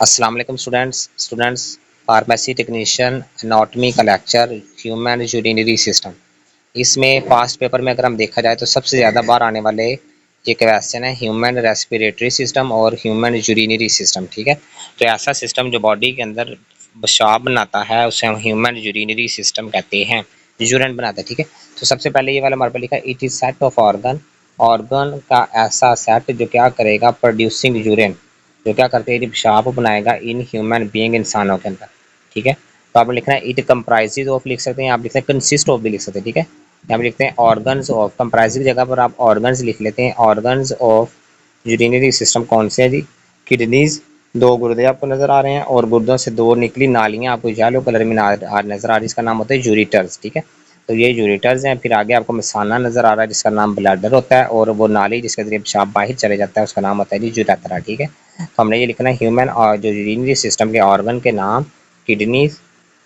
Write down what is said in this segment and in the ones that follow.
अस्सलाम वालेकुम students pharmacy technician anatomy का लेक्चर ह्यूमन यूरिनरी सिस्टम। इसमें पास्ट पेपर में अगर हम देखा जाए तो सबसे ज़्यादा बार आने वाले ये क्वेश्चन है ह्यूमन रेस्पिरेटरी सिस्टम और ह्यूमन यूरिनरी सिस्टम। ठीक है, तो ऐसा सिस्टम जो बॉडी के अंदर पेशाब बनाता है उसे हम ह्यूमन यूरिनरी सिस्टम कहते हैं, यूरिन बनाता है। ठीक है, तो सबसे पहले ये वाला हमारे पास लिखा है it is set of organ का ऐसा सेट जो क्या करेगा प्रोड्यूसिंग यूरिन, जो क्या करते हैं पेशाब बनाएगा इन ह्यूमन बीइंग, इंसानों के अंदर। ठीक है, तो आपने लिखना है इट कंप्राइजेज ऑफ लिख सकते हैं, आप लिख सकते हैं कंसिस्ट ऑफ भी लिख सकते हैं। ठीक है, यहाँ पे लिखते हैं ऑर्गन्स ऑफ, कंप्राइजिंग की जगह पर आप ऑर्गन्स लिख लेते हैं। ऑर्गन्स ऑफ यूरिनरी सिस्टम कौन से है जी? किडनीज, दो गुर्दे आपको नजर आ रहे हैं और गुर्दों से दो निकली नालियां आपको येलो कलर में नजर आ रही है, इसका नाम होता है यूरिटर्स। ठीक है, तो ये यूरिटर्स हैं। फिर आगे आपको मिसाना नजर आ रहा है जिसका नाम ब्लैडर होता है, और वो नाली जिसके जरिए पेशाब बाहर चले जाता है उसका नाम होता है जी यूरेथ्रा। ठीक है, तो हमने ये लिखना है ह्यूमन और जो यूरिनरी सिस्टम के ऑर्गन के नाम kidneys,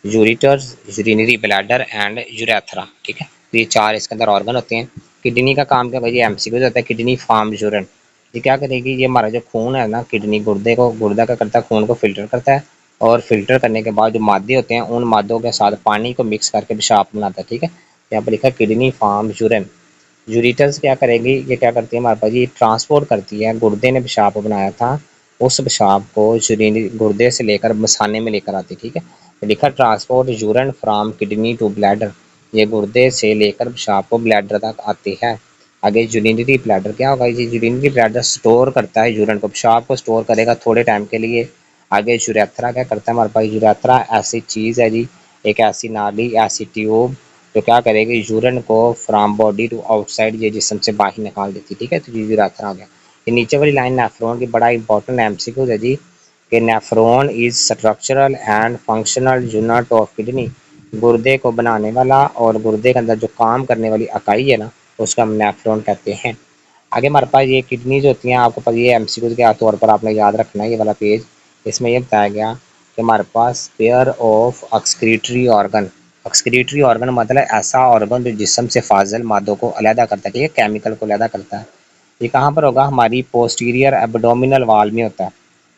ureters, urinary bladder and urethra. ठीक है, तो ये चार इसके अंदर ऑर्गन होते हैं। किडनी का काम क्या भाई? एमसीक्यू होता है। किडनी फार्म यूरिन, ये क्या करेगी? ये हमारा जो खून है ना, किडनी गुर्दा का करता है, खून को फिल्टर करता है, और फिल्टर करने के बाद जो मादे होते हैं उन मादों के साथ पानी को मिक्स करके पेशाब बनाता है। ठीक है, यहाँ पर लिखा है किडनी फार्म यूरिन। यूरिटर्स क्या करेगी? ये क्या करती है हमारे पास? ये ट्रांसपोर्ट करती है, गुर्दे ने पेशाब बनाया था उस पेशाब को यूरिन गुर्दे से लेकर मसाने में लेकर आती है। ठीक है, तो लिखा transport urine from kidney to bladder, ये गुर्दे से लेकर पेशाब को ब्लैडर तक आती है। आगे यूरिनरी ब्लैडर क्या होगा? ये यूरिनरी ब्लैडर स्टोर करता है यूरिन को, पेशाब को स्टोर करेगा थोड़े टाइम के लिए। आगे यूरेथ्रा क्या करता है हमारे पास? यूरेथ्रा ऐसी चीज़ है जी, एक ऐसी नाली, ऐसी ट्यूब जो क्या करेगी? यूरिन को फ्रॉम बॉडी टू आउटसाइड, ये जिस्म से बाहर निकाल देती है। ठीक है, तो ये यूरेथ्रा हो गया। ये नीचे वाली लाइन नेफ्रॉन की बड़ा इंपॉर्टेंट एमसीक्यू है जी, कि nephron is structural and functional unit of kidney, गुर्दे को बनाने वाला और गुर्दे के अंदर जो काम करने वाली इकाई है ना, उसका हम नेफ्रॉन कहते हैं। आगे हमारे पास ये किडनीज होती हैं, आपको पता ये एमसीक्यू के तौर पर आपने याद रखना है ये वाला पेज। इसमें ये बताया गया कि हमारे पास pair of excretory organ, excretory organ मतलब ऐसा ऑर्गन जो जिस्म से फाजिल मादों को अलहदा करता है। ठीक है, केमिकल को अलहदा करता है। ये कहाँ पर होगा? हमारी पोस्टीरियर एब्डोमिनल वाल में होता है।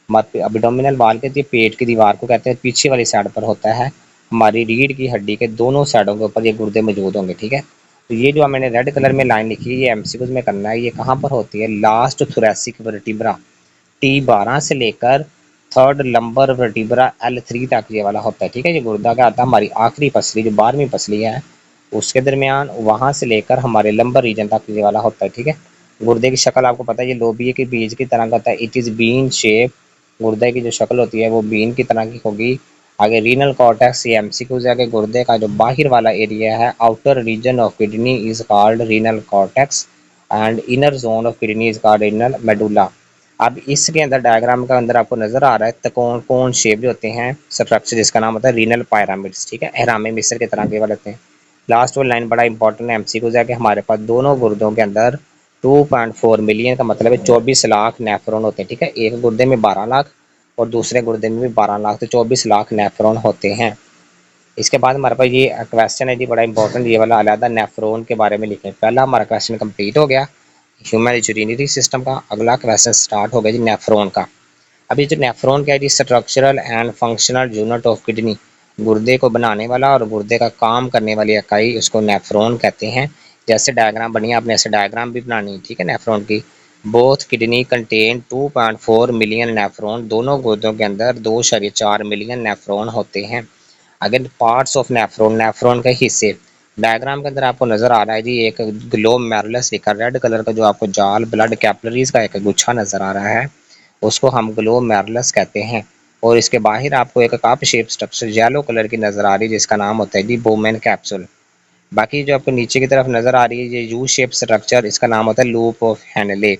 हमारे एब्डोमिनल वाल के पेट की दीवार को कहते हैं, पीछे वाली साइड पर होता है। हमारी रीढ़ की हड्डी के दोनों साइडों के ऊपर ये गुर्दे मौजूद होंगे। ठीक है, तो ये जो मैंने रेड कलर में लाइन लिखी है ये एमसीक्यूज में करना है। ये कहाँ पर होती है? लास्ट थोरैसिक वर्टिब्रा, T12 से लेकर थर्ड लंबर वर्टिब्रा L3 तक ये वाला होता है। ठीक है, ये गुर्दा क्या आता है? हमारी आखिरी पसली जो 12वीं पसली है उसके दरमियान, वहाँ से लेकर हमारे लंबर रीजन तक ये वाला होता है। ठीक है, गुर्दे की शक्ल आपको पता है ये लोबिया के बीज की तरह का होता है। इट इज़ बीन शेप, गुर्दे की जो शक्ल होती है वो बीन की तरह की होगी। आगे रीनल कॉर्टेक्स, ये एमसीक्यूज है कि गुर्दे का जो बाहर वाला एरिया है, outer region of kidney is called renal cortex and inner zone of kidney is called renal medulla. अब इसके अंदर डायग्राम के अंदर आपको नजर आ रहा है त्रिकोण कोण शेप जो होते हैं स्ट्रक्चर, जिसका नाम होता है रीनल पिरामिड्स। ठीक है, एहराम मिस्र के तरह के वाले होते हैं। लास्ट वाली लाइन बड़ा इंपॉर्टेंट एमसीक्यूज है कि हमारे पास दोनों गुर्दों के अंदर 2.4 मिलियन का मतलब है 24 लाख नेफ्रॉन होते हैं। ठीक है, एक गुर्दे में 12 लाख और दूसरे गुर्दे में भी 12 लाख, तो 24 लाख नेफ्रॉन होते हैं। इसके बाद हमारे पास ये क्वेश्चन है जी बड़ा इंपॉर्टेंट, ये वाला अलहदा नेफ्रॉन के बारे में लिखें। पहला हमारा क्वेश्चन कंप्लीट हो गया ह्यूमन यूरिनरी सिस्टम का। अगला क्वेश्चन स्टार्ट हो गया जी नेफ्रॉन का। अभी जो नेफ्रॉन क्या है जी? Structural and functional unit of kidney, गुर्दे को बनाने वाला और गुर्दे का काम करने वाली इकाई, उसको नेफ्रॉन कहते हैं। जैसे डायग्राम बनी आपने ऐसे डायग्राम भी बनानी है। ठीक है, नेफ्रॉन की। Both kidney contain 2.4 million nephron, दोनों गुर्दों के अंदर 2.4 मिलियन नेफ्रॉन होते हैं। अगर पार्ट्स ऑफ नेफ्रॉन, नेफ्रॉन के हिस्से डायग्राम के अंदर आपको नजर आ रहा है जी, एक ग्लोमेरुलस लिखा रेड कलर का, जो आपको जाल ब्लड कैपिलरीज का एक गुच्छा नजर आ रहा है, उसको हम ग्लोमेरुलस कहते हैं। और इसके बाहर आपको एक cup shape structure yellow colour की नजर आ रही है जिसका नाम होता है जी बोमेन कैप्सूल। बाकी जो आपको नीचे की तरफ नजर आ रही है ये यू शेप स्ट्रक्चर, इसका नाम होता है लूप ऑफ हेनले।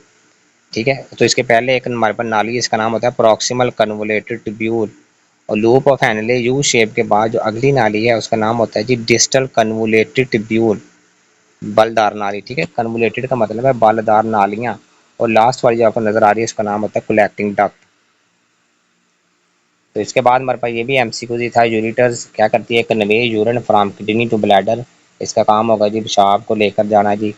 ठीक है, तो इसके पहले एक हमारे पास नाली, इसका नाम होता है प्रॉक्सिमल कन्वोलेटेड ट्यूब्यूल, और loop of Henle U shape के बाद जो अगली नाली है उसका नाम होता है जी डिस्टल कन्वोलेटेड ट्यूब्यूल, बलदार नाली। ठीक है, कन्वोलेटेड का मतलब है बलदार नालियां। और लास्ट वाली जो आपको नजर आ रही है उसका नाम होता है कलेक्टिंग डक्ट। तो इसके बाद हमारे पास ये भी एमसीक्यू ही था, यूरिटर्स क्या करती है? Convey urine from kidney to bladder, इसका काम होगा जी पेशाब को लेकर जाना जी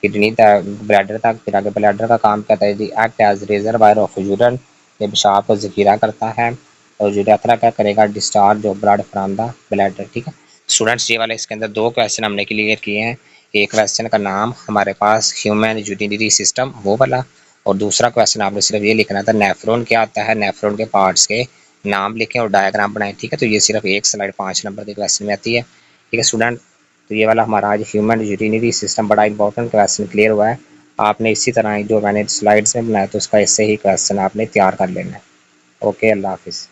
किडनी तक, ब्लैडर तक। फिर आगे ब्लैडर का काम कहता है जी act as reservoir of urine, ये पेशाब को जखीरा करता है। और यूरेथ्रा क्या करेगा, discharge of blood from the bladder. ठीक है स्टूडेंट्स, ये वाले इसके अंदर दो क्वेश्चन हमने क्लियर किए हैं। एक क्वेश्चन का नाम हमारे पास ह्यूमन यूरिनरी सिस्टम वो वाला, और दूसरा क्वेश्चन आपने सिर्फ ये लिखना था नेफ्रॉन क्या आता है, नेफ्रॉन के पार्ट्स के नाम लिखें और डायग्राम बनाएं। ठीक है, तो ये सिर्फ एक स्लाइड 5 नंबर के क्वेश्चन में आती है। ठीक है स्टूडेंट, तो ये वाला हमारा आज ह्यूमन यूरिनरी सिस्टम बड़ा इंपॉर्टेंट क्वेश्चन क्लियर हुआ है। आपने इसी तरह जो मैंने स्लाइड्स में बनाया तो उसका इससे ही क्वेश्चन आपने तैयार कर लेना है। ओके, अल्लाह हाफिज़।